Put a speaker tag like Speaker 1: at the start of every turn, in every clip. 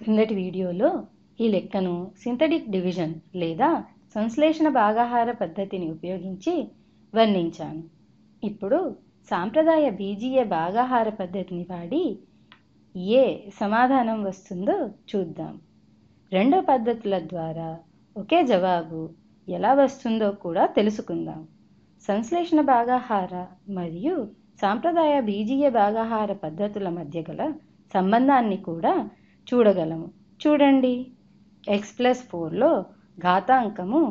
Speaker 1: క్రిందటి వీడియోలో ఈ లెక్కను సింథటిక్ డివిజన్ లేదా సంశ్లేషణ భాగాహార పద్ధతిని ఉపయోగించి వర్ణించాను. ఇప్పుడు సాంప్రదాయ బీజీయ భాగాహార పద్ధతిని వాడి ఏ సమాధానం వస్తుందో చూద్దాం. రెండు పద్ధతుల ద్వారా ఒకే జవాబు ఎలా వస్తుందో కూడా తెలుసుకుందాం. సంశ్లేషణ భాగాహార మరియు సాంప్రదాయ బీజీయ భాగాహార పద్ధతుల మధ్య గల సంబంధాన్ని కూడా చూడగలము. చూడండి, x+4లో ఘాతాంకము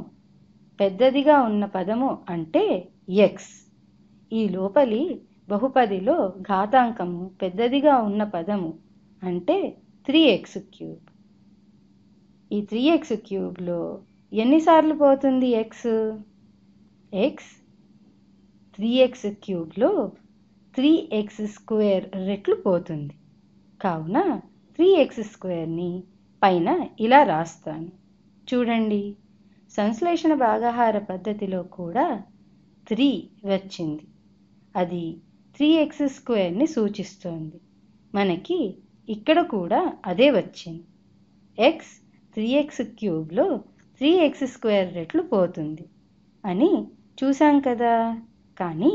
Speaker 1: పెద్దదిగా ఉన్న పదము అంటే x. ఈ లోపలి బహుపదిలో ఘాతాంకము పెద్దదిగా ఉన్న పదము అంటే 3x³. ఈ 3x³ ఎన్నిసార్లు పోతుంది x? 3x³ 3x² రెట్లు పోతుంది. కావున 3x² పైన ఇలా రాస్తాను. చూడండి, సంశ్లేషణ భాగాహార పద్ధతిలో కూడా 3 వచ్చింది. అది 3x² సూచిస్తోంది. మనకి ఇక్కడ కూడా అదే వచ్చింది. x 3x³ 3x² రెట్లు పోతుంది అని చూసాం కదా. కానీ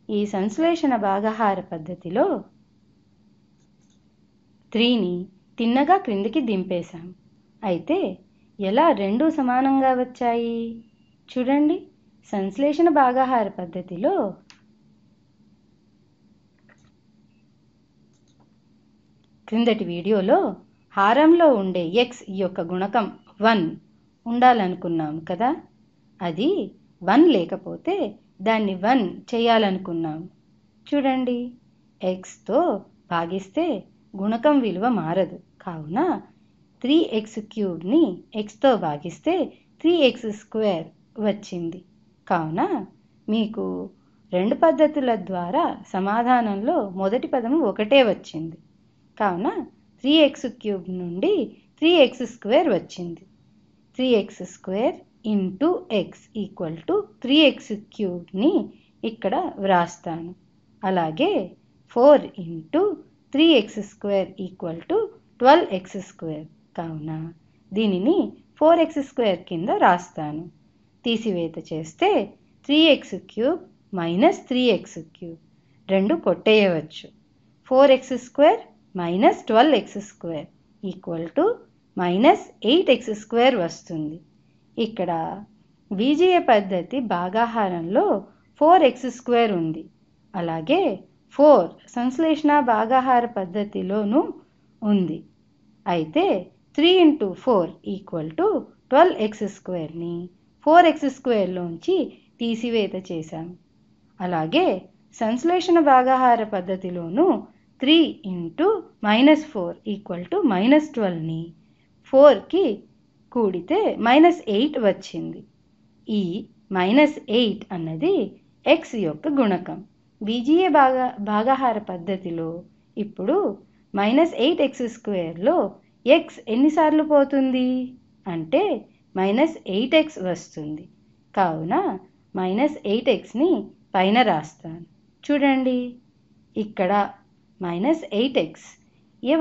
Speaker 1: ఈ సంశ్లేషణ భాగాహార పద్ధతిలో 3ని తిన్నగా క్రిందికి దింపేశాం. అయితే ఎలా రెండూ సమానంగా వచ్చాయి? చూడండి, సంశ్లేషణ భాగాహార పద్ధతిలో క్రిందటి వీడియోలో హారంలో ఉండే x యొక్క గుణకం 1 ఉండాలనుకున్నాం కదా. అది 1 లేకపోతే దాన్ని 1 చేయాలనుకున్నాం. చూడండి, xతో భాగిస్తే గుణకం విలువ మారదు. కావున 3x³ xతో భాగిస్తే 3x² వచ్చింది. కావున మీకు రెండు పద్ధతుల ద్వారా సమాధానంలో మొదటి పదము ఒకటే వచ్చింది. కావున 3x³ నుండి 3x² వచ్చింది. 3x² ఇంటూ x = 3x³ ఇక్కడ వ్రాస్తాను. అలాగే 4 ఇంటూ 3x² = 12x². కావున దీనిని 4x² కింద రాస్తాను. తీసివేత చేస్తే 3x³ - 3x³ రెండు కొట్టేయవచ్చు. 4x² - 12x² = -8x² వస్తుంది. ఇక్కడ బీజీయ పద్ధతి భాగాహారంలో 4x² ఉంది. అలాగే 4 సంశ్లేషణ భాగాహార పద్ధతిలోనూ ఉంది. అయితే 3 × 4 = 12x²ని 4x² తీసివేత చేశాం. అలాగే సంశ్లేషణ భాగాహార పద్ధతిలోనూ 3 × -4 = -12ని 4కి కూడితే -8 వచ్చింది. ఈ -8 అన్నది x యొక్క గుణకం. బీజీయ భాగాహార పద్ధతిలో ఇప్పుడు -8x² x ఎన్నిసార్లు పోతుంది అంటే -8x వస్తుంది. కావున -8xని పైన రాస్తాను. చూడండి, ఇక్కడ -8x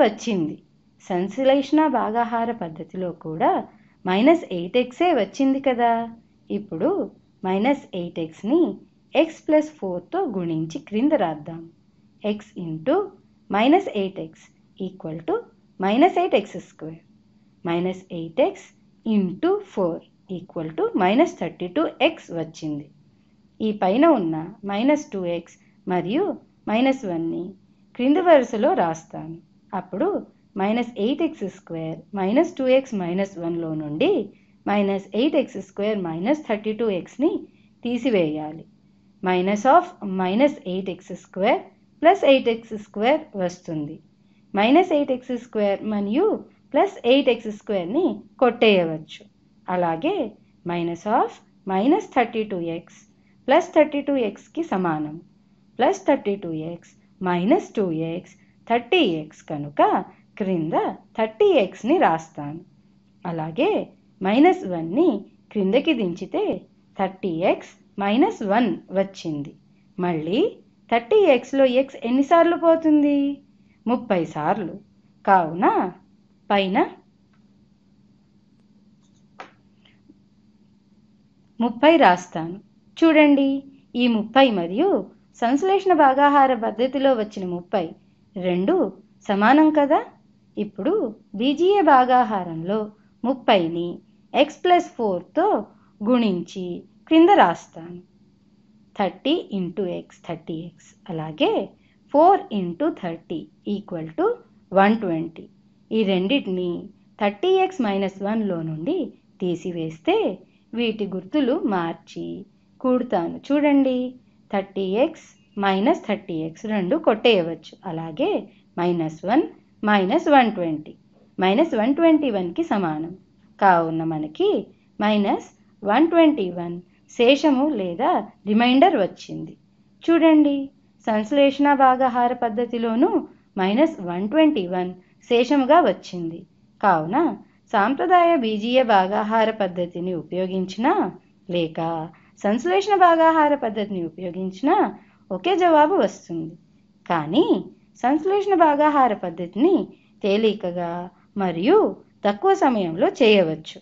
Speaker 1: వచ్చింది. సంశ్లేషణ భాగాహార పద్ధతిలో కూడా -8xే వచ్చింది కదా. ఇప్పుడు -8xని x+4తో గుణించి క్రింద రాద్దాం. x × -8x = -8x². -8x × 4 = -32x వచ్చింది. ఈ పైన ఉన్న -2x మరియు -1ని క్రింది వరుసలో రాస్తాను. అప్పుడు -8x² - 2x - 1లో నుండి -8x² - 32xని తీసివేయాలి. -8x² + 8x² వస్తుంది. -8x² మరియు +8x²ని కొట్టేయవచ్చు. అలాగే -32x + 32xకి సమానం. +32x - 2x 30x కనుక క్రింద 30xని రాస్తాను. అలాగే -1ని క్రిందకి దించితే 30x - 1 వచ్చింది. మళ్ళీ 30xలో x ఎన్నిసార్లు పోతుంది? 30 సార్లు. కావున పైన 30 రాస్తాను. చూడండి, ఈ 30 మరియు సంశ్లేషణ భాగాహార పద్ధతిలో వచ్చిన 30 రెండు సమానం కదా. ఇప్పుడు బీజీయ భాగాహారంలో 30ని x+4తో గుణించి క్రింద రాస్తాను. 30 × x 30x, అలాగే 4 × 30 = 120. ఈ రెండింటిని 30x - 1లో నుండి తీసివేస్తే వీటి గుర్తులు మార్చి కూడుతాను. చూడండి, 30x - 30x రెండు కొట్టేయవచ్చు. అలాగే -1 - 120 -121కి సమానం. కావున మనకి -121 శేషము లేదా రిమైండర్ వచ్చింది. చూడండి, సంశ్లేషణ భాగాహార పద్ధతిలోనూ -121 శేషముగా వచ్చింది. కావున సాంప్రదాయ బీజీయ భాగాహార పద్ధతిని ఉపయోగించినా లేక సంశ్లేషణ భాగాహార పద్ధతిని ఉపయోగించినా ఒకే జవాబు వస్తుంది. కానీ సంశ్లేషణ భాగాహార పద్ధతిని తేలికగా మరియు తక్కువ సమయంలో చేయవచ్చు.